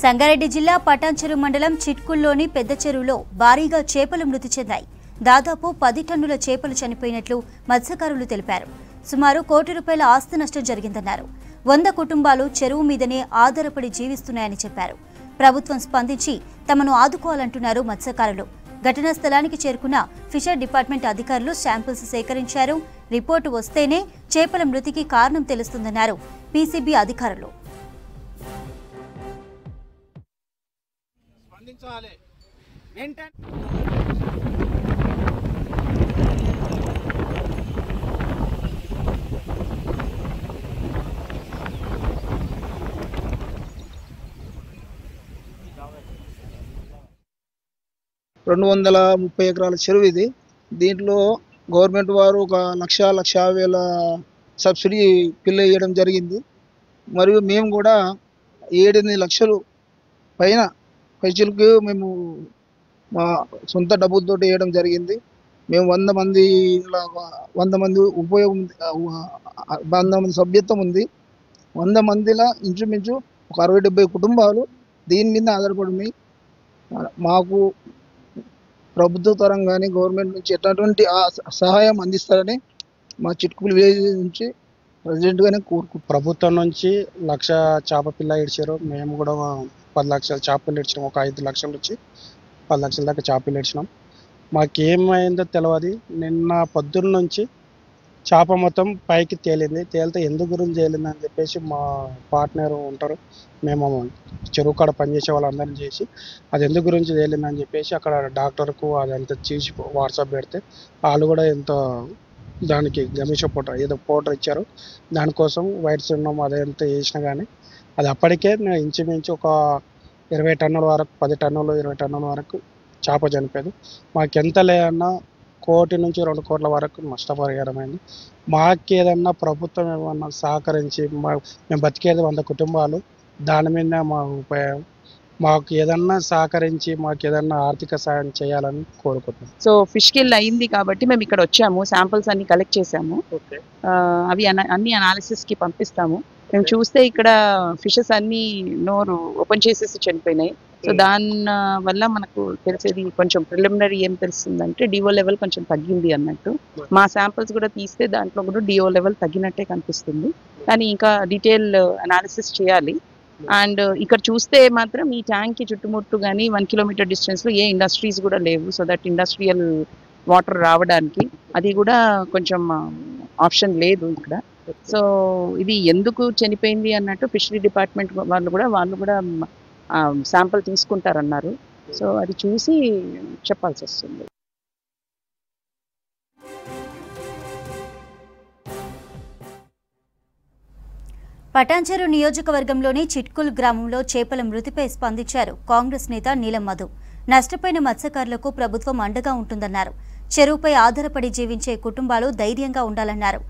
సంగారెడ్డి జిల్లా పటాన్చెరు మండలం చిట్కుల్లోని పెద్ద చెరువులో భారీగా చేపలు మృతి చెందాయి. దాదాపు 10 టన్నుల చేపలు చనిపోయినట్లు మత్స్యకారులు తెలిపారు. సుమారు ₹1 కోటి ఆస్తి నష్టం జరిగిందన్నారు. 100 కుటుంబాలు చెరువు మీదనే ఆధారపడి జీవిస్తున్నాయని చెప్పారు. ప్రభుత్వం స్పందించి తమను ఆదుకోవాలంటున్నారు మత్స్యకారులు. ఘటనా స్థలానికి చేరుకున్న ఫిషర్ డిపార్ట్మెంట్ అధికారులు శాంపిల్స్ సేకరించారు. రిపోర్టు వస్తేనే చేపల మృతికి కారణం తెలుస్తుందన్నారు పీసీబీ అధికారులు. (230 ఎకరాల చెరువు ఇది. దీంట్లో గవర్నమెంట్ వారు ఒక 1,50,000 సబ్సిడీ పిల్ల వేయడం జరిగింది. మరియు మేము కూడా 7-8 లక్షలు పైన పైసలకు మేము మా సొంత డబ్బులతో వేయడం జరిగింది. మేము 100 మంది ఉపయోగం 100 మంది సభ్యత్వం ఉంది. 100 మందిలో ఇంచుమించు ఒక 60-70 కుటుంబాలు దీని మీద ఆధారపడి మాకు ప్రభుత్వ పరం కానీ గవర్నమెంట్ నుంచి ఎటువంటి సహాయం అందిస్తారని మా చిట్కుల విలేజ్ నుంచి ప్రెసిడెంట్గానే కోరుకుంటున్నాం. ప్రభుత్వం నుంచి 1,00,000 చేప పిల్ల ఇడిచారు. మేము కూడా 10 లక్షల చేపలు ఇడిచినాం. ఒక 5 లక్షల నుంచి 10 లక్షల దాకా చేపలు ఇడిచినాం. మాకేమైందో తెలియదు. నిన్న పొద్దున్న నుంచి చేప మొత్తం పైకి తేలితే ఎందుకు గురించి తేలింది అని చెప్పేసి మా పార్ట్నర్ ఉంటారు, మేము చెరువు కాడ పనిచేసే వాళ్ళందరినీ చేసి అది ఎందుకు గురించి తేలిందని చెప్పేసి అక్కడ డాక్టర్కు అదంతా చూసి వాట్సాప్ పెడితే వాళ్ళు కూడా ఎంతో దానికి గమనించ ఏదో పౌడర్ ఇచ్చారు. దానికోసం వైట్ సున్నం అదంతా వేసినా కానీ అది అప్పటికే ఇంచుమించు ఒక 20 టన్నుల వరకు 10 టన్నులు 20 టన్నుల వరకు చేప చనిపోయేది. మాకెంత లేదన్నా 1 కోటి నుంచి 2 కోట్ల వరకు నష్టపరిహారమైంది. మాకేదన్నా ప్రభుత్వం ఏమన్నా సహకరించి మేము బతికేది 100 కుటుంబాలు, దాని మీద మా ఉపయోగం. మాకు ఏదన్నా సహకరించి మాకు ఏదన్నా ఆర్థిక సాయం చేయాలని కోరుకుంటున్నాం. సో ఫిష్ కిల్ అయింది కాబట్టి మేము ఇక్కడ వచ్చాము. శాంపిల్స్ అన్ని కలెక్ట్ చేసాము. అవి అన్ని అనాలిసిస్కి పంపిస్తాము. మేము చూస్తే ఇక్కడ ఫిషెస్ అన్ని నోరు ఓపెన్ చేసేసి చనిపోయినాయి. సో దాని వల్ల మనకు తెలిసేది కొంచెం ప్రిలిమినరీ ఏం తెలుస్తుందంటే డిఓ లెవెల్ కొంచెం తగ్గింది అన్నట్టు. మా శాంపిల్స్ కూడా తీస్తే దాంట్లో కూడా డిఓ లెవెల్ తగ్గినట్టే కనిపిస్తుంది. కానీ ఇంకా డీటెయిల్ అనాలిసిస్ చేయాలి. అండ్ ఇక్కడ చూస్తే మాత్రం ఈ ట్యాంక్ కి చుట్టుముట్టు కానీ 1 కిలోమీటర్ డిస్టెన్స్ లో ఏ ఇండస్ట్రీస్ కూడా లేవు. సో దట్ ఇండస్ట్రియల్ వాటర్ రావడానికి అది కూడా కొంచెం ఆప్షన్ లేదు ఇక్కడ. సో ఇది ఎందుకు చనిపోయింది అన్నట్టు ఫిషరీ డిపార్ట్మెంట్ వాళ్ళు కూడా శాంపుల్ తీసుకుంటారన్నారు. సో అది చూసి చెప్పాల్సి వస్తుంది. పటాన్చెరు నియోజకవర్గంలోని చిట్కుల్ గ్రామంలో చేపల మృతిపై స్పందించారు కాంగ్రెస్ నేత నీలం మధు. నష్టపోయిన మత్స్యకారులకు ప్రభుత్వం అండగా ఉంటుందన్నారు. చెరువుపై ఆధారపడి జీవించే కుటుంబాలు ధైర్యంగా ఉండాలన్నారు.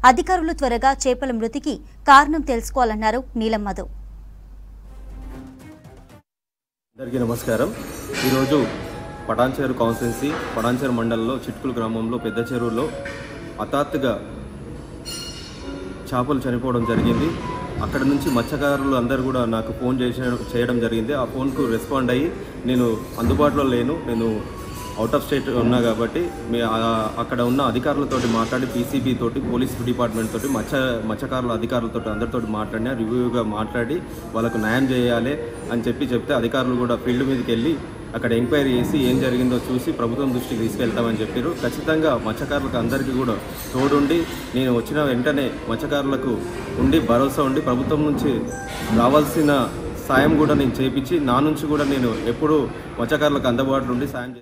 అధికారులు త్వరగా చేపల మృతికి కారణం తెలుసుకోవాలన్నారు నీలం మధు. అందరికీ నమస్కారం. ఈరోజు పటాన్చెరు కాన్స్టిట్యున్సీ పటాన్చెరు మండలంలో చిట్కుల్ గ్రామంలో పెద్ద చెరువులో హఠాత్తుగా చేపలు చనిపోవడం జరిగింది. అక్కడ నుంచి మత్స్యకారులు అందరూ కూడా నాకు ఫోన్ చేయడం జరిగింది. ఆ ఫోన్కు రెస్పాండ్ అయ్యి నేను అందుబాటులో లేను, నేను అవుట్ ఆఫ్ స్టేట్ ఉన్నా కాబట్టి అక్కడ ఉన్న అధికారులతో మాట్లాడి పీసీబీ తోటి పోలీస్ డిపార్ట్మెంట్ తోటి మత్స్యకారుల అధికారులతో అందరితో మాట్లాడినా రివ్యూగా మాట్లాడి వాళ్ళకు న్యాయం చేయాలి అని చెప్తే అధికారులు కూడా ఫీల్డ్ మీదకి వెళ్ళి అక్కడ ఎంక్వైరీ చేసి ఏం జరిగిందో చూసి ప్రభుత్వం దృష్టికి తీసుకెళ్తామని చెప్పారు. ఖచ్చితంగా మత్స్యకారులకు అందరికీ కూడా తోడుండి నేను వచ్చిన వెంటనే మత్స్యకారులకు ఉండి భరోసా ఉండి ప్రభుత్వం నుంచి రావాల్సిన సాయం కూడా నేను చేయించి నా నుంచి కూడా నేను ఎప్పుడూ మత్స్యకారులకు అందుబాటులో ఉండి సాయం